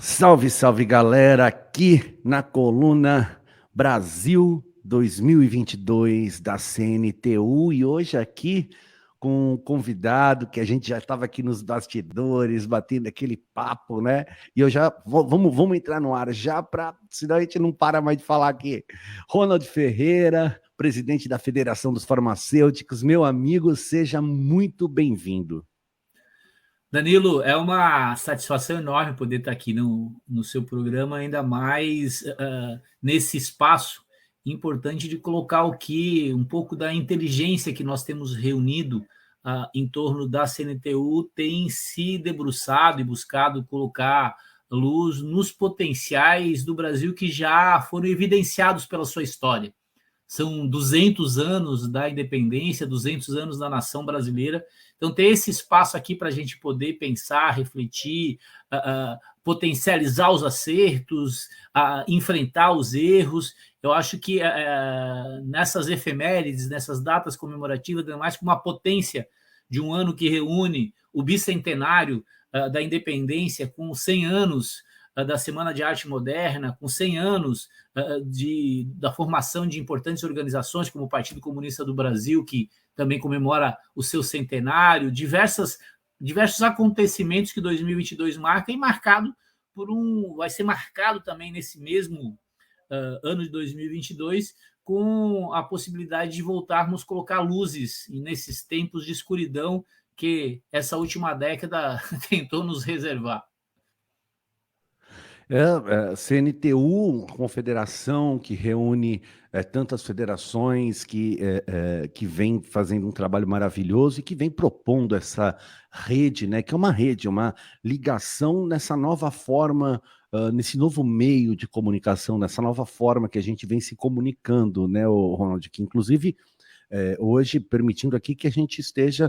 Salve, salve galera, aqui na coluna Brasil 2022 da CNTU e hoje aqui com um convidado que a gente já estava aqui nos bastidores, batendo aquele papo, né? E eu já vamos entrar no ar já para, senão a gente não para mais de falar aqui. Ronald Ferreira, presidente da Federação dos Farmacêuticos, meu amigo, seja muito bem-vindo. Danilo, é uma satisfação enorme poder estar aqui no seu programa, ainda mais nesse espaço importante de colocar um pouco da inteligência que nós temos reunido em torno da CNTU tem se debruçado e buscado colocar luz nos potenciais do Brasil que já foram evidenciados pela sua história. São 200 anos da independência, 200 anos da nação brasileira. Então, ter esse espaço aqui para a gente poder pensar, refletir, potencializar os acertos, enfrentar os erros. Eu acho que nessas efemérides, nessas datas comemorativas, ainda mais com uma potência de um ano que reúne o bicentenário da independência com 100 anos da Semana de Arte Moderna, com 100 anos da formação de importantes organizações como o Partido Comunista do Brasil, que também comemora o seu centenário, diversos acontecimentos que 2022 marca, e vai ser marcado também nesse mesmo ano de 2022, com a possibilidade de voltarmos a colocar luzes nesses tempos de escuridão que essa última década tentou nos reservar. CNTU, confederação que reúne tantas federações que vem fazendo um trabalho maravilhoso e que vem propondo essa rede, né, que é uma ligação nessa nova forma, nesse novo meio de comunicação, nessa nova forma que a gente vem se comunicando, né, Ronald, que inclusive hoje permitindo aqui que a gente esteja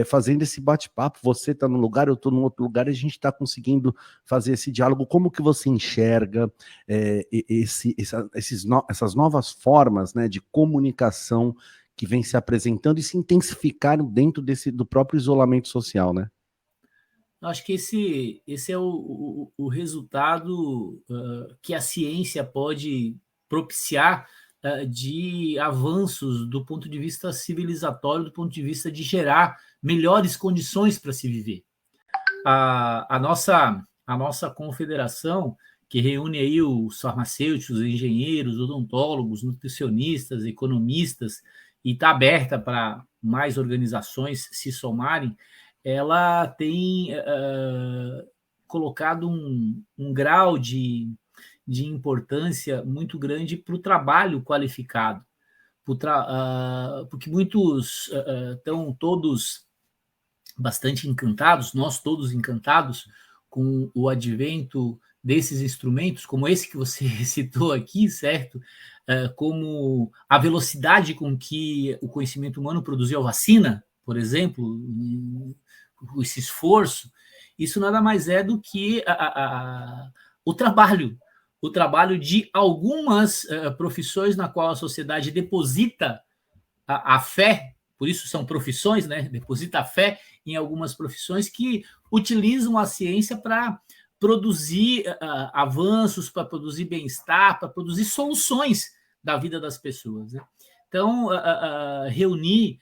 fazendo esse bate-papo, você está num lugar, eu estou num outro lugar, e a gente está conseguindo fazer esse diálogo. Como que você enxerga essas novas formas, né, de comunicação que vem se apresentando e se intensificaram dentro do próprio isolamento social, né? Eu acho que esse é o resultado que a ciência pode propiciar de avanços do ponto de vista civilizatório, do ponto de vista de gerar melhores condições para se viver. A nossa confederação, que reúne aí os farmacêuticos, engenheiros, odontólogos, nutricionistas, economistas, e está aberta para mais organizações se somarem, ela tem colocado um grau de importância muito grande para o trabalho qualificado, porque muitos estão todos bastante encantados, nós todos encantados com o advento desses instrumentos, como esse que você citou aqui, certo? Como a velocidade com que o conhecimento humano produziu a vacina, por exemplo, esse esforço, isso nada mais é do que o trabalho de algumas profissões na qual a sociedade deposita a fé, por isso são profissões, né? Deposita a fé em algumas profissões que utilizam a ciência para produzir avanços, para produzir bem-estar, para produzir soluções da vida das pessoas, né? Então, reunir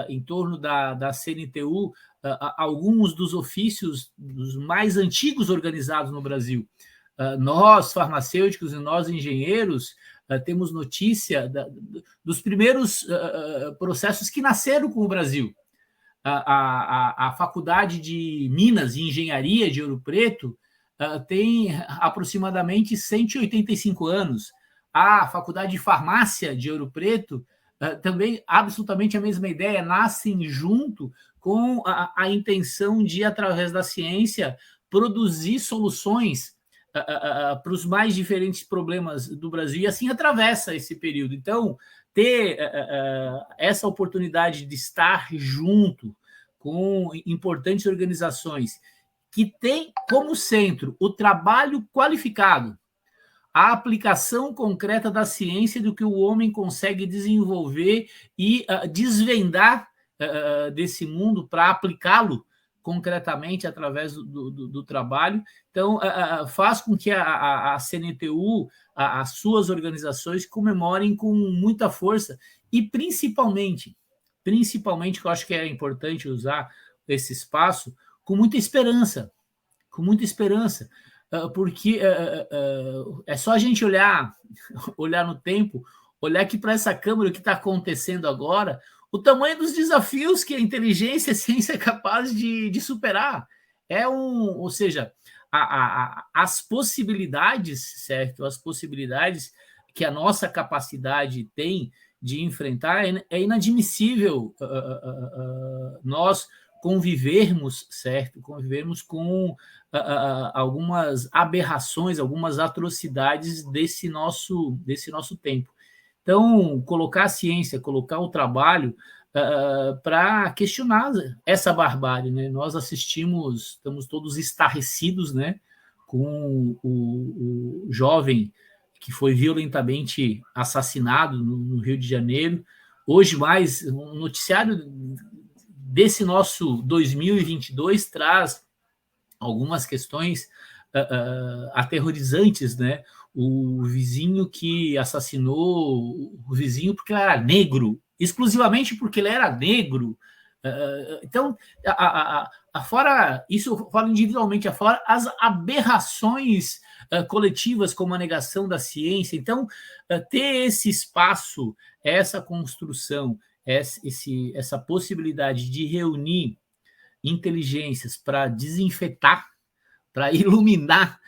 em torno da CNTU alguns dos ofícios dos mais antigos organizados no Brasil. Nós, farmacêuticos, e nós, engenheiros, temos notícia dos primeiros processos que nasceram com o Brasil. A Faculdade de Minas e Engenharia de Ouro Preto tem aproximadamente 185 anos. A Faculdade de Farmácia de Ouro Preto também absolutamente a mesma ideia, nascem junto com a intenção de, através da ciência, produzir soluções para os mais diferentes problemas do Brasil, e assim atravessa esse período. Então, ter essa oportunidade de estar junto com importantes organizações que têm como centro o trabalho qualificado, a aplicação concreta da ciência do que o homem consegue desenvolver e desvendar desse mundo para aplicá-lo concretamente através do trabalho. Então, faz com que a CNTU, as suas organizações, comemorem com muita força e, principalmente, que eu acho que é importante usar esse espaço, com muita esperança, porque é só a gente olhar no tempo, olhar aqui para essa Câmara, o que está acontecendo agora, o tamanho dos desafios que a inteligência e a ciência é capaz de superar. Ou seja, as possibilidades, certo? As possibilidades que a nossa capacidade tem de enfrentar é inadmissível nós convivermos, certo? Convivermos com algumas aberrações, algumas atrocidades desse nosso tempo. Então, colocar a ciência, colocar o trabalho para questionar essa barbárie, né? Nós estamos todos estarrecidos, né, com o jovem que foi violentamente assassinado no Rio de Janeiro. Hoje, mais um noticiário desse nosso 2022 traz algumas questões aterrorizantes, né? O vizinho que assassinou o vizinho porque ele era negro, exclusivamente porque ele era negro. Então, afora isso, fora individualmente, afora as aberrações coletivas, como a negação da ciência. Então, ter esse espaço, essa construção, essa possibilidade de reunir inteligências para desinfetar, para iluminar,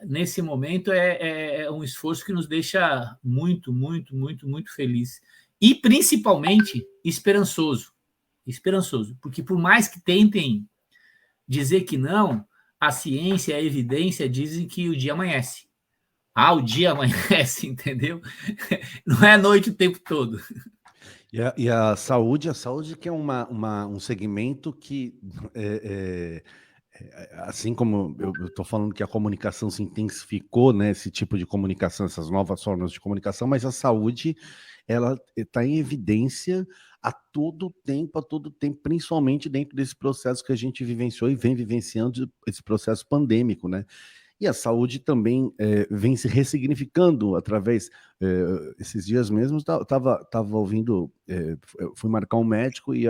nesse momento é um esforço que nos deixa muito, muito, muito, muito feliz. E, principalmente, esperançoso, porque por mais que tentem dizer que não, a ciência e a evidência dizem que o dia amanhece. O dia amanhece, entendeu? Não é noite o tempo todo. E a saúde que é um segmento que, assim como eu estou falando que a comunicação se intensificou, né, esse tipo de comunicação, essas novas formas de comunicação, mas a saúde, ela está em evidência a todo tempo, principalmente dentro desse processo que a gente vivenciou e vem vivenciando, esse processo pandêmico, né? E a saúde também vem se ressignificando através. Esses dias mesmo, estava ouvindo, fui marcar um médico e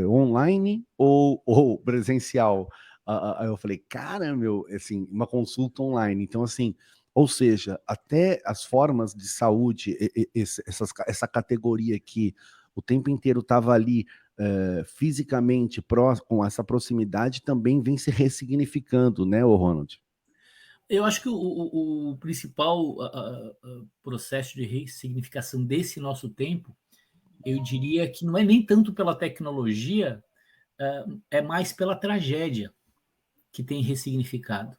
online ou presencial. Aí eu falei, cara, meu, assim, uma consulta online. Então, assim, ou seja, até as formas de saúde, essa categoria que o tempo inteiro estava ali fisicamente com essa proximidade, também vem se ressignificando, né, Ronald? Eu acho que o principal processo de ressignificação desse nosso tempo, eu diria que não é nem tanto pela tecnologia, é mais pela tragédia que tem ressignificado.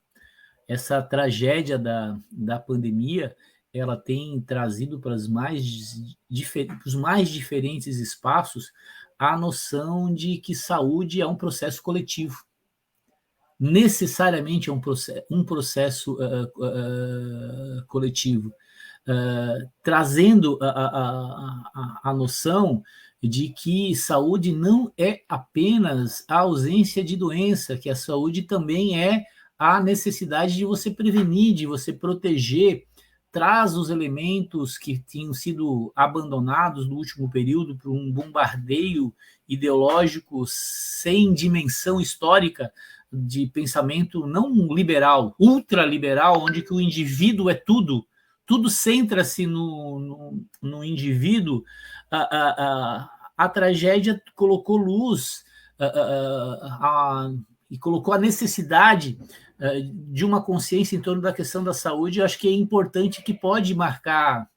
Essa tragédia da pandemia, ela tem trazido para os mais diferentes espaços a noção de que saúde é um processo coletivo. Necessariamente é um processo coletivo, trazendo a noção de que saúde não é apenas a ausência de doença, que a saúde também é a necessidade de você prevenir, de você proteger, traz os elementos que tinham sido abandonados no último período por um bombardeio ideológico sem dimensão histórica, de pensamento não liberal, ultraliberal, onde que o indivíduo é tudo centra-se no indivíduo. A tragédia colocou luz e colocou a necessidade de uma consciência em torno da questão da saúde. Eu acho que é importante, que pode marcar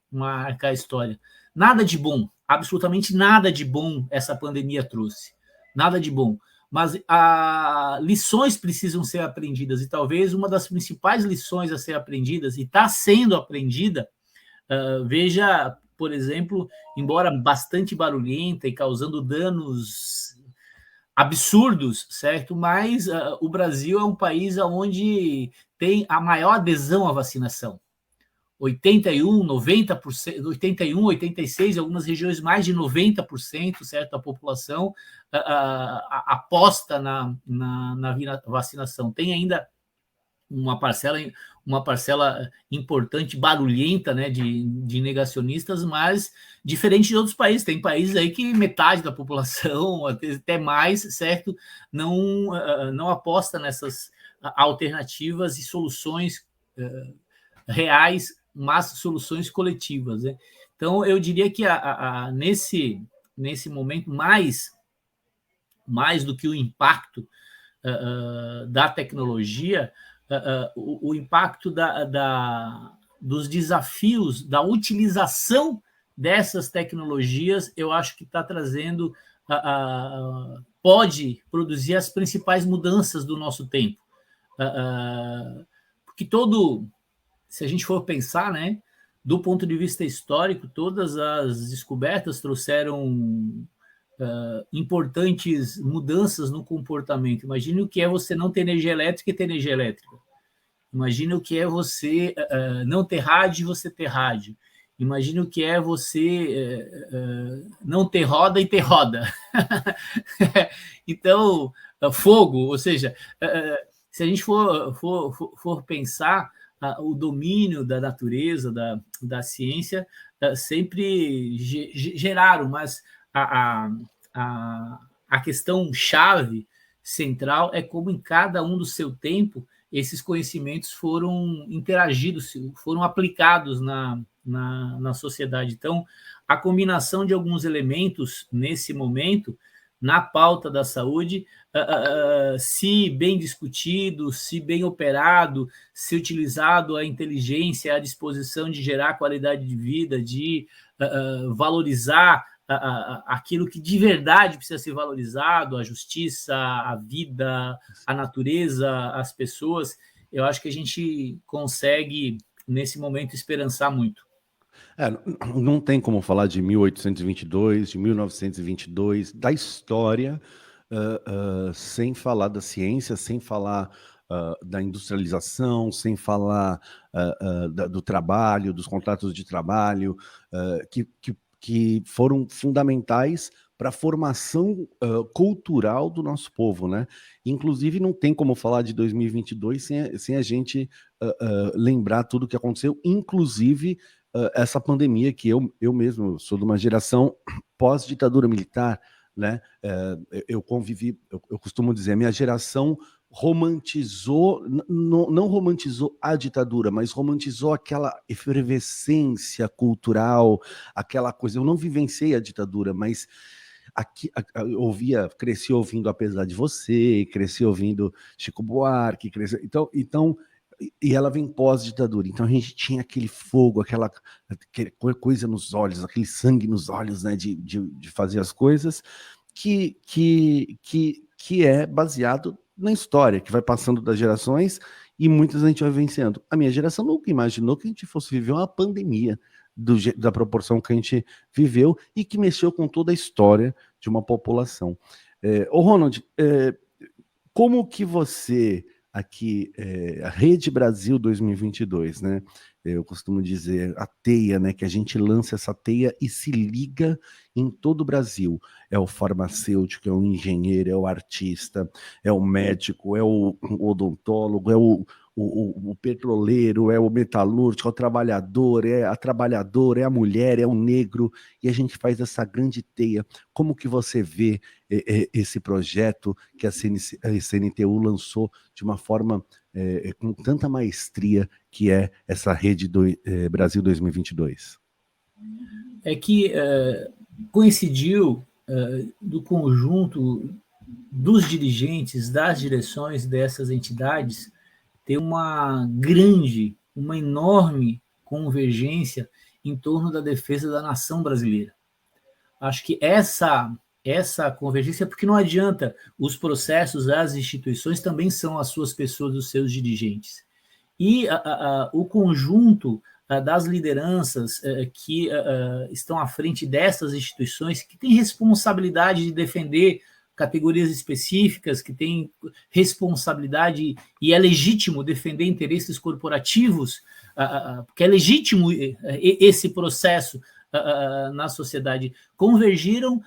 a história. Nada de bom, absolutamente nada de bom essa pandemia trouxe, nada de bom. Mas lições precisam ser aprendidas, e talvez uma das principais lições a ser aprendidas, e está sendo aprendida, veja, por exemplo, embora bastante barulhenta e causando danos absurdos, certo? Mas o Brasil é um país onde tem a maior adesão à vacinação. 81, 90%, 81, 86, em algumas regiões mais de 90%, certo, da população aposta na vacinação. Tem ainda uma parcela importante, barulhenta, né, de negacionistas, mas diferente de outros países. Tem países aí que metade da população, até mais, certo, não aposta nessas alternativas e soluções reais, mas soluções coletivas, né? Então, eu diria que nesse momento, mais do que o impacto da tecnologia, o impacto dos desafios da utilização dessas tecnologias, eu acho que está trazendo, pode produzir as principais mudanças do nosso tempo. Porque se a gente for pensar, né, do ponto de vista histórico, todas as descobertas trouxeram importantes mudanças no comportamento. Imagine o que é você não ter energia elétrica e ter energia elétrica. Imagine o que é você não ter rádio e você ter rádio. Imagine o que é você não ter roda e ter roda. Então, fogo, ou seja, se a gente for pensar, o domínio da natureza, da ciência, sempre geraram, mas a questão chave, central, é como em cada um do seu tempo esses conhecimentos foram interagidos, foram aplicados na sociedade. Então, a combinação de alguns elementos nesse momento, na pauta da saúde, se bem discutido, se bem operado, se utilizado a inteligência, a disposição de gerar qualidade de vida, de valorizar aquilo que de verdade precisa ser valorizado, a justiça, a vida, a natureza, as pessoas, eu acho que a gente consegue, nesse momento, esperançar muito. Não tem como falar de 1822, de 1922, da história, sem falar da ciência, sem falar da industrialização, sem falar do trabalho, dos contratos de trabalho, que foram fundamentais para a formação cultural do nosso povo, né? Inclusive, não tem como falar de 2022 sem a gente lembrar tudo o que aconteceu, inclusive essa pandemia que eu mesmo sou de uma geração pós-ditadura militar, né? Eu convivi, eu costumo dizer, a minha geração romantizou, não romantizou a ditadura, mas romantizou aquela efervescência cultural, aquela coisa. Eu não vivenciei a ditadura, mas cresci ouvindo Apesar de Você, cresci ouvindo Chico Buarque, então e ela vem pós-ditadura, então a gente tinha aquele fogo, aquela coisa nos olhos, aquele sangue nos olhos, né, de fazer as coisas, que é baseado na história, que vai passando das gerações e muitas a gente vai vencendo. A minha geração nunca imaginou que a gente fosse viver uma pandemia da proporção que a gente viveu e que mexeu com toda a história de uma população. Ronald, como que você aqui, a Rede Brasil 2022, né? Eu costumo dizer a teia, né? Que a gente lança essa teia e se liga em todo o Brasil. É o farmacêutico, é o engenheiro, é o artista, é o médico, é o odontólogo, é o petroleiro, é o metalúrgico, é o trabalhador, é a trabalhadora, é a mulher, é o negro, e a gente faz essa grande teia. Como que você vê esse projeto que a CNTU lançou de uma forma com tanta maestria, que é essa Rede Brasil 2022? É que coincidiu do conjunto dos dirigentes, das direções dessas entidades, ter uma enorme convergência em torno da defesa da nação brasileira. Acho que essa convergência, porque não adianta, os processos, as instituições também são as suas pessoas, os seus dirigentes. E o conjunto das lideranças que estão à frente dessas instituições, que têm responsabilidade de defender categorias específicas que têm responsabilidade e é legítimo defender interesses corporativos, porque é legítimo esse processo na sociedade, convergiram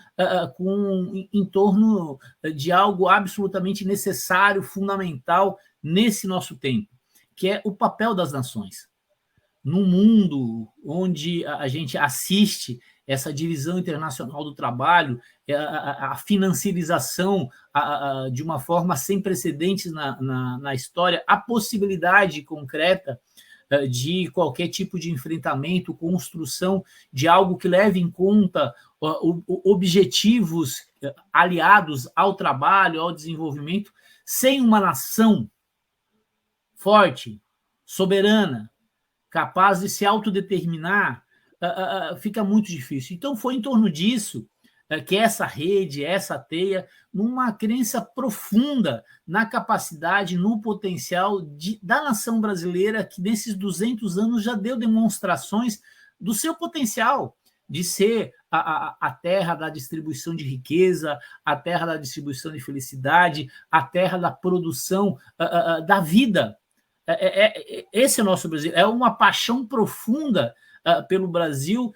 em torno de algo absolutamente necessário, fundamental nesse nosso tempo, que é o papel das nações. Num mundo onde a gente assiste essa divisão internacional do trabalho, a financiarização de uma forma sem precedentes na história, a possibilidade concreta de qualquer tipo de enfrentamento, construção de algo que leve em conta objetivos aliados ao trabalho, ao desenvolvimento, sem uma nação forte, soberana, capaz de se autodeterminar, fica muito difícil. Então, foi em torno disso que essa rede, essa teia, numa crença profunda na capacidade, no potencial da nação brasileira, que nesses 200 anos já deu demonstrações do seu potencial de ser a terra da distribuição de riqueza, a terra da distribuição de felicidade, a terra da produção da vida. Esse é o nosso Brasil. É uma paixão profunda pelo Brasil,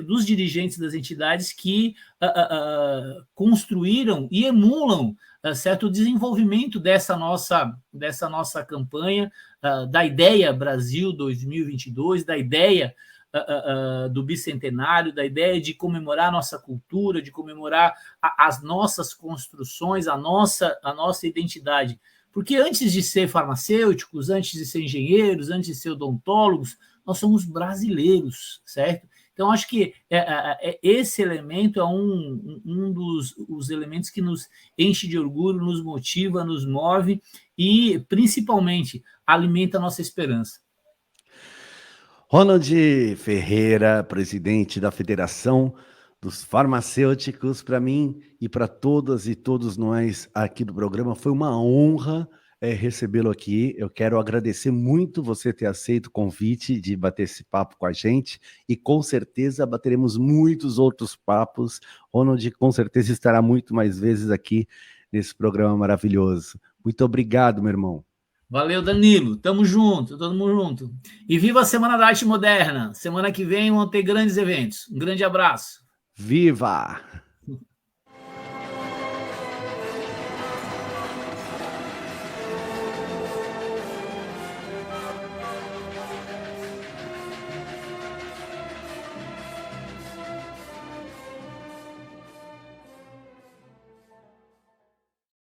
dos dirigentes das entidades que construíram e emulam certo desenvolvimento dessa nossa campanha, da ideia Brasil 2022, da ideia do bicentenário, da ideia de comemorar a nossa cultura, de comemorar as nossas construções, a nossa identidade. Porque antes de ser farmacêuticos, antes de ser engenheiros, antes de ser odontólogos, nós somos brasileiros, certo? Então, acho que esse elemento é um dos elementos que nos enche de orgulho, nos motiva, nos move e, principalmente, alimenta a nossa esperança. Ronald Ferreira, presidente da Federação dos Farmacêuticos, para mim e para todas e todos nós aqui do programa, foi uma honra recebê-lo aqui. Eu quero agradecer muito você ter aceito o convite de bater esse papo com a gente e com certeza bateremos muitos outros papos. Ronald com certeza estará muito mais vezes aqui nesse programa maravilhoso. Muito obrigado, meu irmão. Valeu, Danilo. Tamo junto, todo mundo junto. E viva a Semana da Arte Moderna. Semana que vem vão ter grandes eventos. Um grande abraço. Viva!